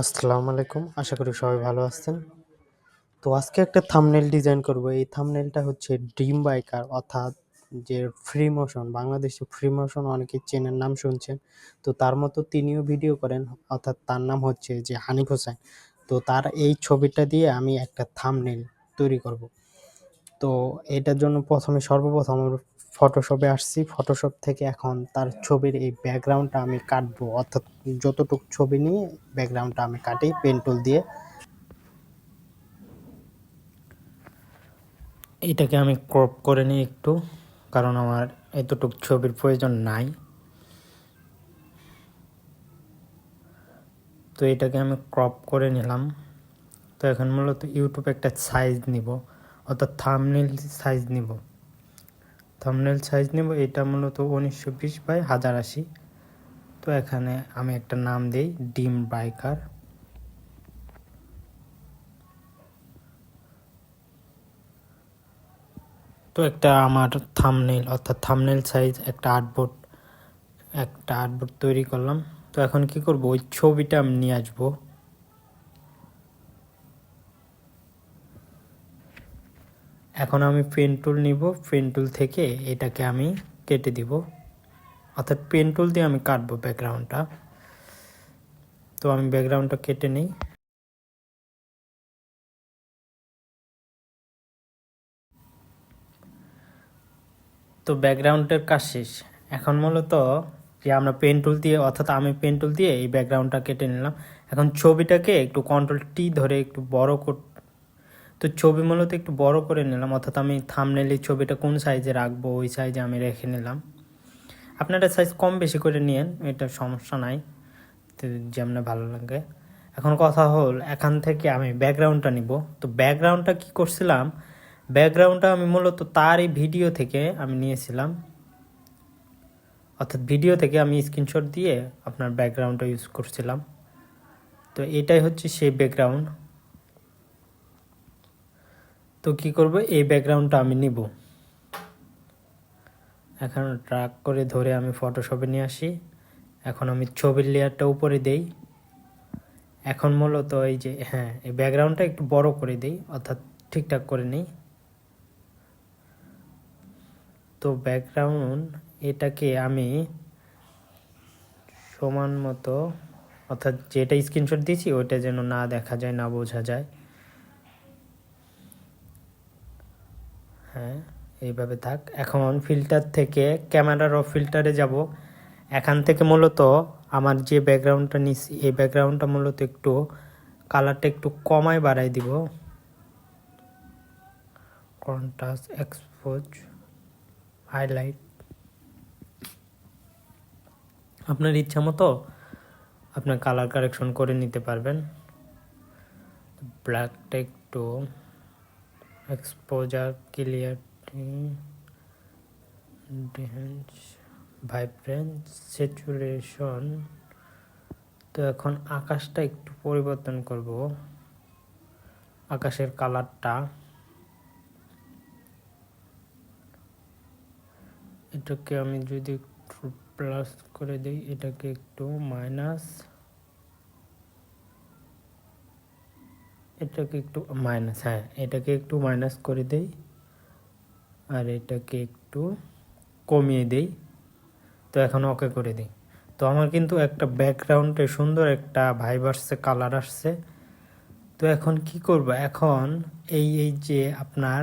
আসসালামু আলাইকুম। আশা করি সবাই ভালো আছেন। তো আজকে একটা থাম্বনেল ডিজাইন করব। এই থাম্বনেলটা হচ্ছে ড্রিম বাইকার অর্থাৎ যে ফ্রি মোশন, বাংলাদেশে ফ্রি মোশন অনেকেই চেনেন, নাম শুনছেন। তো তার মতো তিনিও ভিডিও করেন, অর্থাৎ তার নাম হচ্ছে যে হানিফ হোসেন। তো তার এই ছবিটা দিয়ে আমি একটা থাম্বনেল তৈরি করব। তো এটার জন্য সর্বপ্রথম ফটোশপে আসছি। ফটোশপ থেকে এখন তার ছবির এই ব্যাকগ্রাউন্ডটা আমি কাটবো, অর্থাৎ যতটুকু ছবি নিয়ে ব্যাকগ্রাউন্ডটা আমি কাটি পেন টুল দিয়ে। এটাকে আমি ক্রপ করে নিই একটু, কারণ আমার এতটুকু ছবির প্রয়োজন নাই। তো এটাকে আমি ক্রপ করে নিলাম। তো এখন মূলত ইউটিউবে একটা সাইজ নিব, অর্থাৎ থাম্বনেল সাইজ নিব। এটা মূলত 1920x1080। তো এখানে আমি একটা নাম দিই ড্রিম বাইকার। তো একটা আমার থাম্বনেল অর্থাৎ থাম্বনেল সাইজ একটা আর্টবোর্ড তৈরি করলাম। তো এখন কি করব, ওই ছবিটা আমি নিয়ে আসবো। এখন আমি পেন টুল নিব, পেন টুল থেকে এটাকে আমি কেটে দিব, অর্থাৎ পেন টুল দিয়ে আমি কাটবো ব্যাকগ্রাউন্ডটা। তো আমি ব্যাকগ্রাউন্ডটা কেটে নিই। তো ব্যাকগ্রাউন্ডের কাজ শেষ। এখন মূলত যে আমরা পেন টুল দিয়ে, অর্থাৎ আমি পেন টুল দিয়ে এই ব্যাকগ্রাউন্ডটা কেটে নিলাম। এখন ছবিটাকে একটু কন্ট্রোল টি ধরে একটু বড় তো ছবি মূলত একটু বড় করে নিলাম, অর্থাৎ আমি থাম্বনেলের ছবিটা কোন সাইজে রাখবো ওই সাইজে আমি রেখে নিলাম। আপনারা সাইজ কম বেশি করে নিয়েন, এটা সমস্যা নাই, তো যেমন ভালো লাগে। এখন কথা হল, এখান থেকে আমি ব্যাকগ্রাউন্ডটা নিব। তো ব্যাকগ্রাউন্ডটা কি করছিলাম, ব্যাকগ্রাউন্ডটা আমি মূলত তারই ভিডিও থেকে আমি নিয়েছিলাম, অর্থাৎ ভিডিও থেকে আমি স্ক্রিনশট দিয়ে আপনার ব্যাকগ্রাউন্ডটা ইউজ করছিলাম। তো এটাই হচ্ছে সেই ব্যাকগ্রাউন্ড। তো কি করব, এই ব্যাকগ্রাউন্ডটা আমি নিব। এখন ড্র্যাগ করে ধরে আমি ফটোশপে নিয়ে আসি। এখন আমি ছবির লেয়ারটা উপরে দেই। এখন মূলত এই যে এই ব্যাকগ্রাউন্ডটা একটু বড় করে দিই, অর্থাৎ ঠিকঠাক করে নিই। তো ব্যাকগ্রাউন্ড এটাকে আমি সমান মতো, অর্থাৎ যেটা স্ক্রিনশট দিয়েছি ওইটা যেন না দেখা যায়, না বোঝা যায়। এইভাবে থাক। এখন ফিল্টার থেকে ক্যামেরার ফিল্টারে যাব। এখান থেকে মূলত আমার যে ব্যাকগ্রাউন্ডটা নিচ্ছি এই ব্যাকগ্রাউন্ডটা মূলত একটু কালারটা একটু কমায় বাড়াই দিব। কন্ট্রাস্ট, এক্সপোজ, হাইলাইট আপনার ইচ্ছা মতো আপনার কালার কারেকশন করে নিতে পারবেন। ব্ল্যাকটা একটু, এক্সপোজার, ক্লিয়ারিটি, ভাইব্রেন্স, স্যাচুরেশন। তো এখন আকাশটা একটু পরিবর্তন করব, আকাশের কালারটা এটাকে আমি যদি একটু প্লাস করে দিই, এটাকে একটু মাইনাস, এটাকে একটু মাইনাস করে দেই, আর এটাকে একটু কমিয়ে দেই। তো এখন ওকে করে দিই। তো আমার কিন্তু একটা ব্যাকগ্রাউন্ডে সুন্দর একটা ভাইব আসছে, কালার আসছে। তো এখন কি করব, এখন এই যে আপনার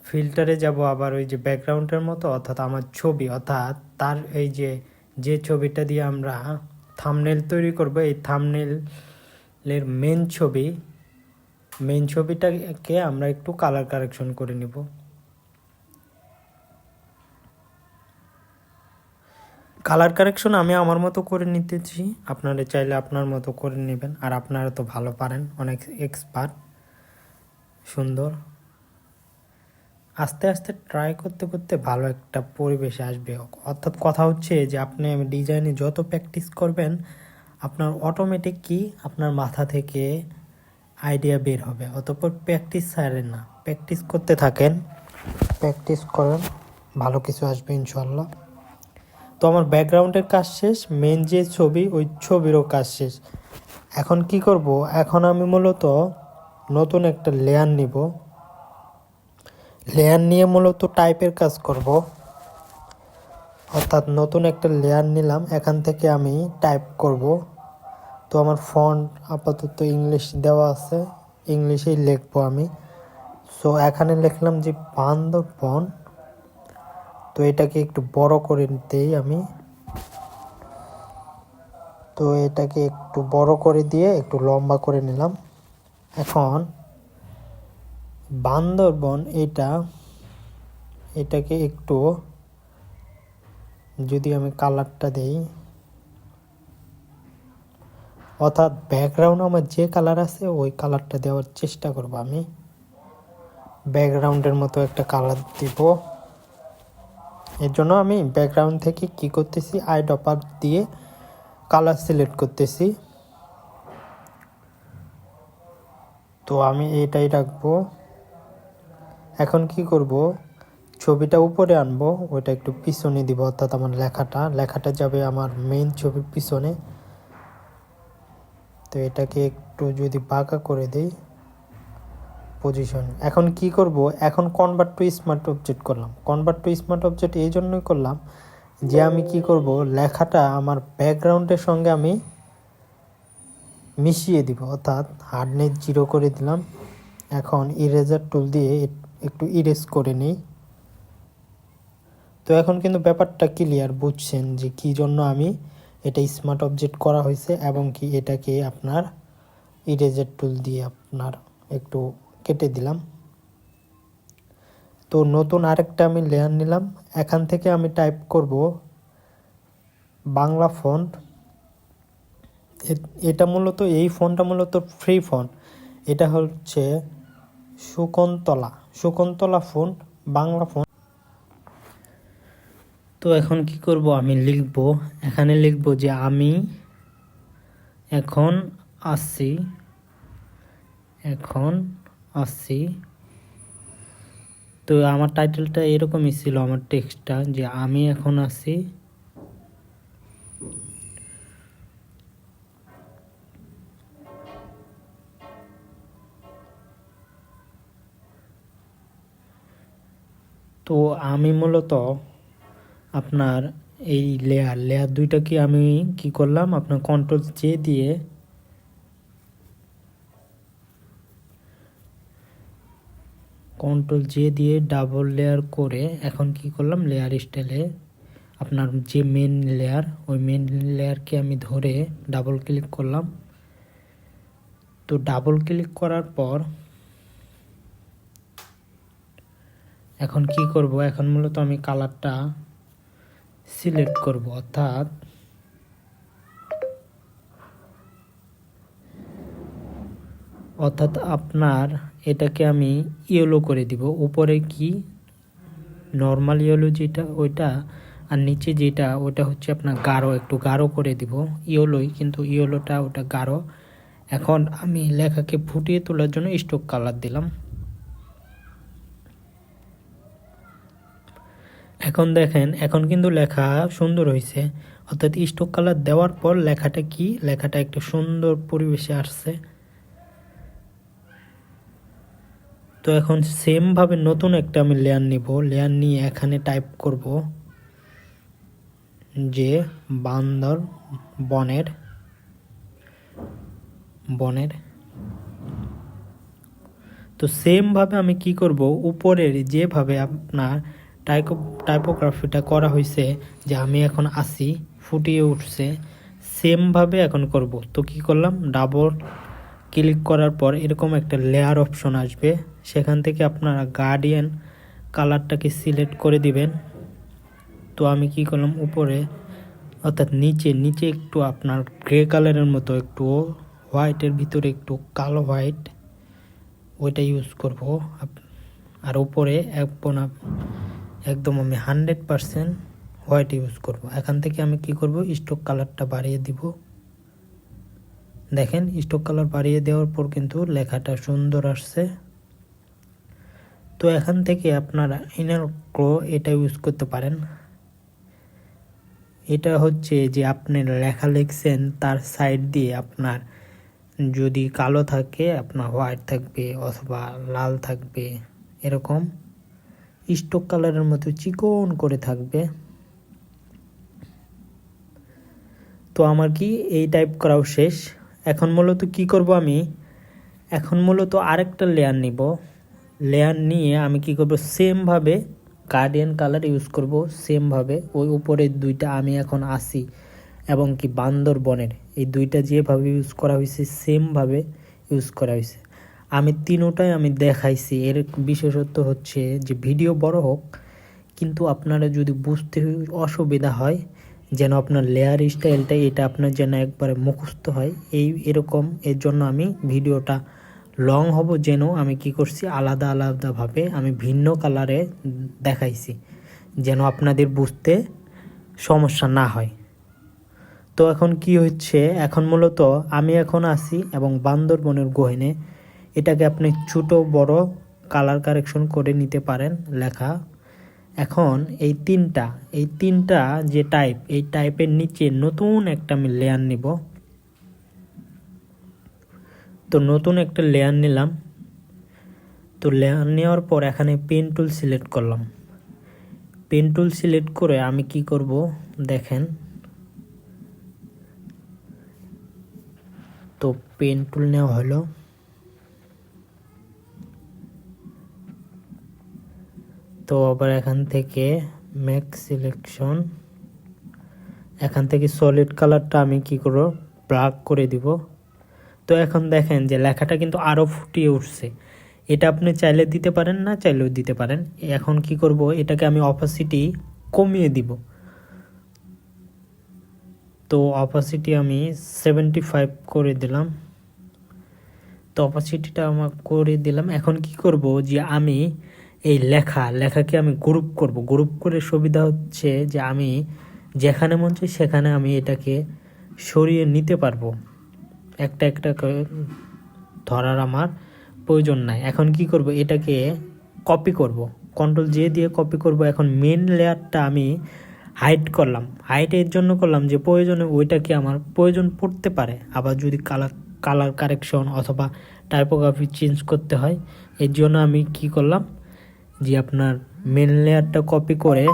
ফিল্টারে যাব, আবার ওই যে ব্যাকগ্রাউন্ডের মতো, অর্থাৎ আমার ছবি, অর্থাৎ তার এই যে ছবিটা দিয়ে আমরা থাম্বনেল তৈরি করব, এই থাম্বনেলের মেন ছবিটাকে আমরা একটু কালার কারেকশন করে নিব। কালার কারেকশন আমি আমার মতো করে নিতেছি, আপনারা চাইলে আপনার মতো করে নেবেন। আর আপনারা তো ভালো পারেন, অনেক এক্সপার্ট। সুন্দর, আস্তে আস্তে ট্রাই করতে করতে ভালো একটা পরিবেশে আসবে। অর্থাৎ কথা হচ্ছে যে আপনি ডিজাইনে যত প্র্যাকটিস করবেন, আপনার অটোমেটিক কি আপনার মাথা থেকে আইডিয়া বের হবে। অতঃপর প্র্যাকটিস ছাড়েন না, প্র্যাকটিস করতে থাকেন, প্র্যাকটিস করেন, ভালো কিছু আসবে ইনশাল্লাহ। তো আমার ব্যাকগ্রাউন্ডের কাজ শেষ, মেন যে ছবি ওই ছবিরও কাজ শেষ। এখন কি করব, এখন আমি মূলত নতুন একটা লেয়ার নিব। লেয়ার নিয়ে মূলত টাইপের কাজ করব, অর্থাৎ নতুন একটা লেয়ার নিলাম, এখান থেকে আমি টাইপ করব। তো আমার ফন্ট আপাতত ইংলিশ দেওয়া আছে, ইংলিশেই লিখবো আমি। সো এখানে লিখলাম যে বান্দরবন। তো এটাকে একটু বড় করে দেই আমি। তো এটাকে একটু বড় করে দিয়ে একটু লম্বা করে নিলাম। এখন বান্দরবন এটাকে একটু যদি আমি কালারটা দেই, অর্থাৎ ব্যাকগ্রাউন্ড আমার যে কালার আছে ওই কালারটা দেওয়ার চেষ্টা করব আমি। ব্যাকগ্রাউন্ডের মতো একটা কালার দিব। এর জন্য আমি ব্যাকগ্রাউন্ড থেকে কি করতেছি, আই ড্রপার দিয়ে কালার সিলেক্ট করতেছি। তো আমি এটাই রাখবো। এখন কি করব, ছবিটা উপরে আনবো, ওইটা একটু পিছনে দিব, অর্থাৎ আমার লেখাটা যাবে আমার মেইন ছবির পিছনে। তো এটাকে একটু যদি বাঁকা করে দেই পজিশন। এখন কি করব, এখন কনভার্ট টু স্মার্ট অবজেক্ট করলাম। কনভার্ট টু স্মার্ট অবজেক্ট এই জন্যই করলাম যে আমি কি করব, লেখাটা আমার ব্যাকগ্রাউন্ডের সঙ্গে আমি মিশিয়ে দিব, অর্থাৎ হার্ডনেস 0 করে দিলাম। এখন ইরেজার টুল দিয়ে একটু ইরেজ করে নিই। তো এখন কিন্তু ব্যাপারটা ক্লিয়ার, বুঝছেন যে কি জন্য আমি এটা স্মার্ট অবজেক্ট করা হয়েছে, এবং কি এটাকে আপনার ইরেজার টুল দিয়ে আপনার একটু কেটে দিলাম। তো নতুন আরেকটা আমি লেয়ার নিলাম, এখান থেকে আমি টাইপ করব বাংলা ফন্ট। এটা মূলত এই ফন্টটা মূলত ফ্রি ফন্ট, এটা হচ্ছে শকুন্তলা ফন্ট, বাংলা ফন্ট। তো এখন কি করব, আমি লিখব, এখানে লিখব যে আমি এখন আসছি। তো আমার টাইটেলটা এরকমই ছিল, আমার টেক্সটটা যে আমি এখন আসি। তো আমি মূলত আপনার এই লেয়ার দুইটাকে আমি কি করলাম, আপনার কন্ট্রোল জে দিয়ে ডাবল লেয়ার করে এখন কি করলাম, লেয়ার স্টাইলে আপনার যে মেন লেয়ার, ওই মেন লেয়ারকে আমি ধরে ডাবল ক্লিক করলাম। তো ডাবল ক্লিক করার পর এখন কি করব, এখন মূলত আমি কালারটা সিলেক্ট করব, অর্থাৎ আপনার এটাকে আমি ইয়েলো করে দিব। উপরে কি নর্মাল ইয়েলো যেটা ওইটা, আর নিচে যেটা ওটা হচ্ছে আপনার গাঢ়, একটু গাঢ় করে দিব। ইয়েলোই, কিন্তু ইয়েলোটা ওটা গাঢ়। এখন আমি লেখাকে ফুটিয়ে তোলার জন্য স্ট্রোক কালার দিলাম। এখন দেখেন, এখন কিন্তু লেখা সুন্দর হয়েছে, অর্থাৎ স্ট্রোক কালার দেওয়ার পর লেখাটা একটু সুন্দর পরিবেশে আসছে। তো এখন সেম ভাবে নতুন একটা আমি লেয়ার নিব, লেয়ার নিয়ে এখানে টাইপ করব যে বনের। তো সেম ভাবে আমি কি করব, উপরের যেভাবে আপনার টাইপোগ্রাফিটা করা হয়েছে যে আমি এখন আসি ফুটিয়ে উঠছে, সেম ভাবে এখন করব। তো কি করলাম, ডাবল ক্লিক করার পর এরকম একটা লেয়ার অপশন আসবে, সেখান থেকে আপনারা গার্ডিয়ান কালারটাকে সিলেক্ট করে দিবেন। তো আমি কি করলাম, উপরে অর্থাৎ নিচে একটু আপনার গ্রে কালারের মতো, একটু হোয়াইটের ভিতরে একটু কালো হোয়াইট, ওইটা ইউজ করব। আর উপরে একদম আমি 100% হোয়াইট ইউজ করব। এখান থেকে আমি কি করব, স্ট্রোক কালারটা বাড়িয়ে দিব। দেখেন, স্ট্রোক কালার বাড়িয়ে দেওয়ার পর কিন্তু লেখাটা সুন্দর আসছে। তো এখান থেকে আপনারা ইনার গ্লো এটা ইউজ করতে পারেন। এটা হচ্ছে যে আপনি লেখা লিখছেন তার সাইড দিয়ে আপনার যদি কালো থাকে আপনার হোয়াইট থাকবে অথবা লাল থাকবে, এরকম স্টোক কালারের মতো চিকন করে থাকবে। তো আমার কি এই টাইপ করাও শেষ। এখন মূলত কি করব আমি, এখন মূলত আরেকটা লেয়ার নিব। লেয়ার নিয়ে আমি কি করব, সেমভাবে গার্ডিয়ান কালার ইউজ করব। সেমভাবে ওই উপরের দুইটা আমি এখন আসি এবং কি বান্দরবনের এই দুইটা যেভাবে ইউজ করা হয়েছে সেমভাবে ইউজ করা হয়েছে। আমি তিনোটাই আমি দেখাইছি। এর বিশেষত্ব হচ্ছে যে ভিডিও বড় হোক কিন্তু আপনারা যদি বুঝতে অসুবিধা হয়, যেন আপনার লেয়ার স্টাইলটা এটা আপনার যেন একবারে মুখস্থ হয়, এরকম এর জন্য আমি ভিডিওটা লং হব যেন আমি কি করছি আলাদা আলাদাভাবে আমি ভিন্ন কালারে দেখাইছি, যেন আপনাদের বুঝতে সমস্যা না হয়। তো এখন কি হচ্ছে, এখন মূলত আমি এখন আসি এবং বান্দরবনের গহনে এটাকে আপনি ছোট বড় কালার কারেকশন করে নিতে পারেন লেখা। এখন এই তিনটা যে টাইপ, এই টাইপের নিচে নতুন একটা আমি লেয়ার নিব। তো নতুন একটা লেয়ার নিলাম। তো লেয়ার নেওয়ার পর এখানে পেন টুল সিলেক্ট করলাম। পেন টুল সিলেক্ট করে আমি কি করব দেখেন, তো পেন টুল নেওয়া হলো। তো আবার এখান থেকে মেক সিলেকশন, এখান থেকে সলিড কালারটা আমি কি করব ব্ল্যাক করে দিব। তো এখন দেখেন যে লেখাটা কিন্তু আরও ফুটিয়ে উঠছে। এটা আপনি চাইলে দিতে পারেন, না চাইলেও দিতে পারেন। এখন কি করব, এটাকে আমি অপাসিটি কমিয়ে দিব। তো অপাসিটি আমি 75 করে দিলাম। তো অপাসিটিটা আমার করে দিলাম। এখন কি করব যে আমি এই লেখাকে আমি গ্রুপ করব। গ্রুপ করে সুবিধা হচ্ছে যে আমি যেখানে মন চাই সেখানে আমি এটাকে সরিয়ে নিতে পারবো, একটা একটা করে ধরার আমার প্রয়োজন নাই। এখন কি করব, এটাকে কপি করব, কন্ট্রোল জে দিয়ে কপি করব। এখন মেন লেয়ারটা আমি হাইড করলাম। হাইটের জন্য করলাম যে প্রয়োজনে ওইটাকে আমার প্রয়োজন পড়তে পারে, আবার যদি কালার কারেকশন অথবা টাইপোগ্রাফি চেঞ্জ করতে হয়, এর জন্য আমি কি করলাম যে আপনার মেন লেয়ারটা কপি করে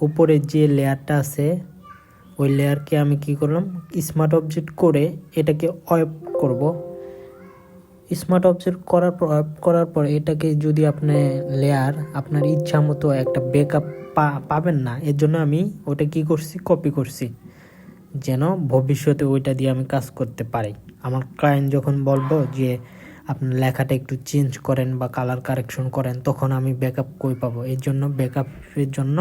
উপরে যে লেয়ারটা আছে ওই লেয়ারকে আমি কি করলাম স্মার্ট অবজেক্ট করে এটাকে ওয়েব করব। স্মার্ট অবজেক্ট করার পর এটাকে যদি আপনি লেয়ার আপনার ইচ্ছা মতো একটা ব্যাকআপ পাবেন না, এর জন্য আমি ওটা কি করছি কপি করছি, যেন ভবিষ্যতে ওইটা দিয়ে আমি কাজ করতে পারি। আমার ক্লায়েন্ট যখন বলবো যে আপনার লেখাটা একটু চেঞ্জ করেন বা কালার কারেকশন করেন, তখন আমি ব্যাকআপ কই পাবো। এর জন্য ব্যাকআপের জন্য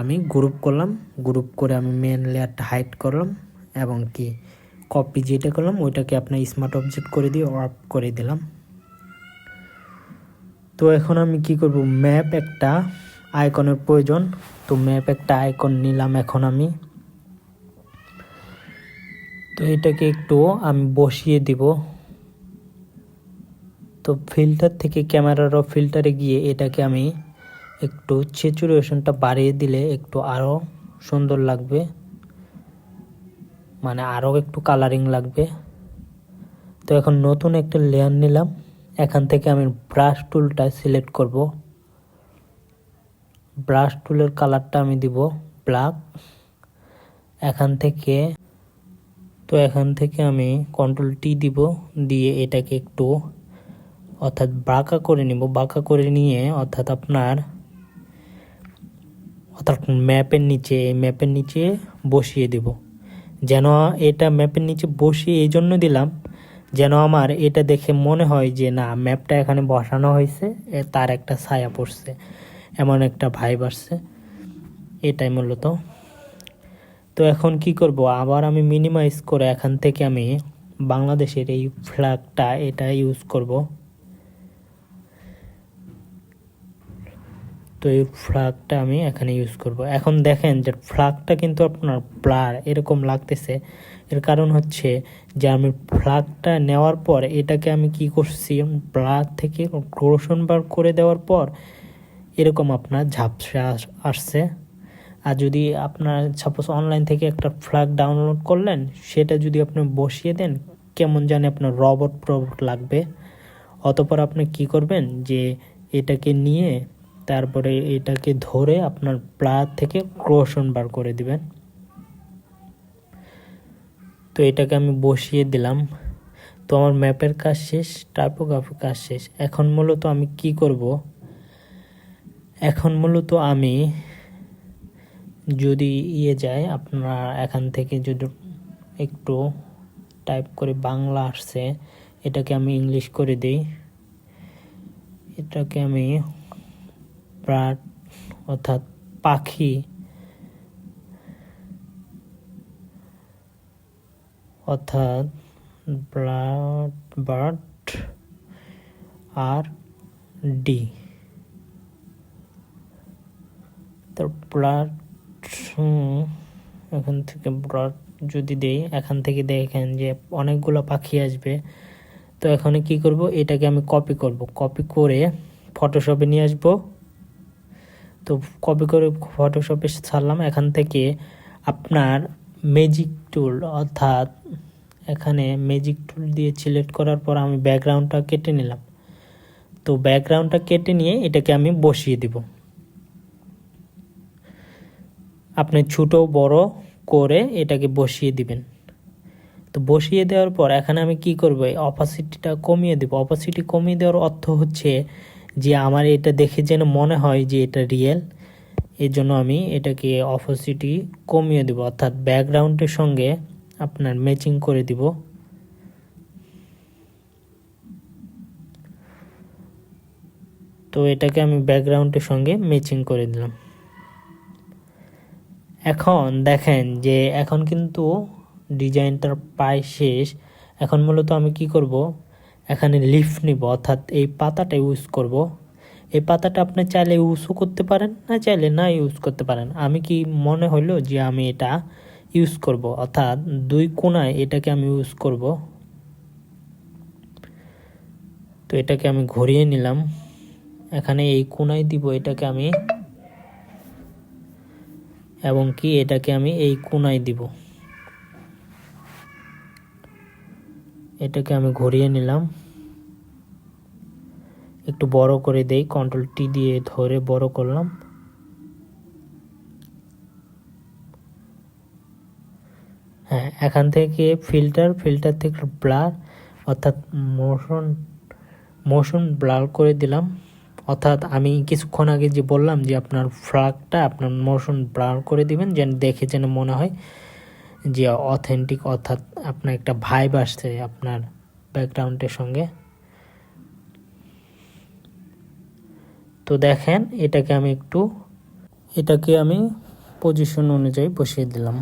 আমি গ্রুপ করলাম। গ্রুপ করে আমি মেন লেয়ারটা হাইড করলাম এবং কি কপি যেটা করলাম ওইটাকে আপনার স্মার্ট অবজেক্ট করে দিয়ে অফ করে দিলাম। তো এখন আমি কি করব, ম্যাপ একটা আইকনের প্রয়োজন। তো ম্যাপ একটা আইকন নিলাম এখন আমি। তো এটাকে একটু আমি বসিয়ে দিব। তো ফিল্টার থেকে ক্যামেরার ফিল্টারে গিয়ে এটাকে আমি একটু স্যাচুরেশনটা বাড়িয়ে দিলে একটু আরও সুন্দর লাগবে, মানে আরও একটু কালারিং লাগবে। তো এখন নতুন একটা লেয়ার নিলাম। এখান থেকে আমি ব্রাশ টুলটা সিলেক্ট করব। ব্রাশ টুলের কালারটা আমি দিব ব্ল্যাক। এখান থেকে আমি কন্ট্রোল টি দিব, দিয়ে এটাকে একটু অর্থাৎ বাঁকা করে নিব। বাঁকা করে নিয়ে অর্থাৎ ম্যাপের নিচে বসিয়ে দেব। যেন এটা ম্যাপের নিচে বসিয়ে এই জন্য দিলাম যেন আমার এটা দেখে মনে হয় যে না ম্যাপটা এখানে বসানো হয়েছে, তার একটা ছায়া পড়ছে, এমন একটা ভাইব আসছে, এটাই মূলত। তো এখন কি করব, আবার আমি মিনিমাইজ করে এখান থেকে আমি বাংলাদেশের এই ফ্ল্যাগটা এটা ইউজ করব। তো এই ফ্ল্যাগটা আমি এখানে ইউজ করব। এখন দেখেন যে ফ্ল্যাগটা কিন্তু আপনার ব্লার এরকম লাগতেছে। এর কারণ হচ্ছে যে আমি ফ্ল্যাগটা নেওয়ার পর এটাকে আমি কি করছি ব্লার থেকে রোশন বার করে দেওয়ার পর এরকম আপনার ঝাপসা আসছে। আর যদি আপনার সাপোজ অনলাইন থেকে একটা ফ্ল্যাগ ডাউনলোড করলেন, সেটা যদি আপনি বসিয়ে দেন কেমন জানি আপনার রবট লাগবে। অতঃপর আপনি কি করবেন যে এটাকে নিয়ে তারপরে এটাকে ধরে আপনার প্লাগ থেকে ক্রোশন বার করে দিবেন। তো এটাকে আমি বসিয়ে দিলাম। তো আমার ম্যাপের কাজ শেষ, টাইপোগ্রাফির কাজ শেষ। এখন মূলত আমি কি করব, এখন মূলত আমি যদি যায় আপনারা এখান থেকে যদি একটু টাইপ করে বাংলা আসছে, এটাকে আমি ইংলিশ করে দিই। এটাকে আমি বার্ড অর্থাৎ পাখি অর্থাৎ বার্ড আর ডি, তো ব্লাড এখান থেকে ব্লাড যদি দেই, এখান থেকে দেখেন যে অনেকগুলো পাখি আসবে। তো এখন কি করব, এটাকে আমি কপি করব, কপি করে ফটোশপে নিয়ে আসব। তো কপি করে ফটোশপে ছাড়লাম। এখান থেকে আপনার ম্যাজিক টুল অর্থাৎ এখানে ম্যাজিক টুল দিয়ে সিলেক্ট করার পর আমি ব্যাকগ্রাউন্ডটা কেটে নিলাম। তো ব্যাকগ্রাউন্ডটা কেটে নিয়ে এটাকে আমি বসিয়ে দিব। আপনি ছোট বড় করে এটাকে বসিয়ে দিবেন। তো বসিয়ে দেওয়ার পর এখানে আমি কি করব, অপাসিটিটা কমিয়ে দেব। অপাসিটি কমিয়ে দেওয়ার অর্থ হচ্ছে যে আমার এটা দেখে যেন মনে হয় যে এটা রিয়েল, এর জন্য আমি এটাকে অপাসিটি কমিয়ে দেব, অর্থাৎ ব্যাকগ্রাউন্ডের সঙ্গে আপনার ম্যাচিং করে দিব। তো এটাকে আমি ব্যাকগ্রাউন্ডের সঙ্গে ম্যাচিং করে দিলাম। এখন দেখেন যে এখন কিন্তু ডিজাইনটার প্রায় শেষ। এখন মূলত আমি কি করব, এখানে লিফ নিব, অর্থাৎ এই পাতাটা ইউজ করব। এই পাতাটা আপনি চাইলে ইউজও করতে পারেন, না চাইলে না ইউজ করতে পারেন। আমি কি মনে হলো যে আমি এটা ইউজ করব, অর্থাৎ দুই কোণায় এটাকে আমি ইউজ করব। তো এটাকে আমি ঘুরিয়ে নিলাম, এখানে এই কোণায় দিব এটাকে আমি, এবং কি এটাকে আমি এই কোণায় দিব। এটাকে আমি ঘুরিয়ে নিলাম, একটু বড় করে দেই, কন্ট্রোল টি দিয়ে ধরে বড় করলাম। হ্যাঁ, এখান থেকে ফিল্টার থেকে ব্লার অর্থাৎ মোশন ব্লার করে দিলাম। অর্থাৎ আমি কিছুক্ষণ আগে যে বললাম যে আপনার ফ্লাগটা আপনার মোশন ব্লার করে দিবেন, যেন দেখে যেন মনে হয় যে অথেন্টিক, অর্থাৎ আপনার একটা ভাইব আসছে আপনার ব্যাকগ্রাউন্ডের সঙ্গে। তো দেখেন এটাকে আমি পজিশন অনুযায়ী বসিয়ে দিলাম।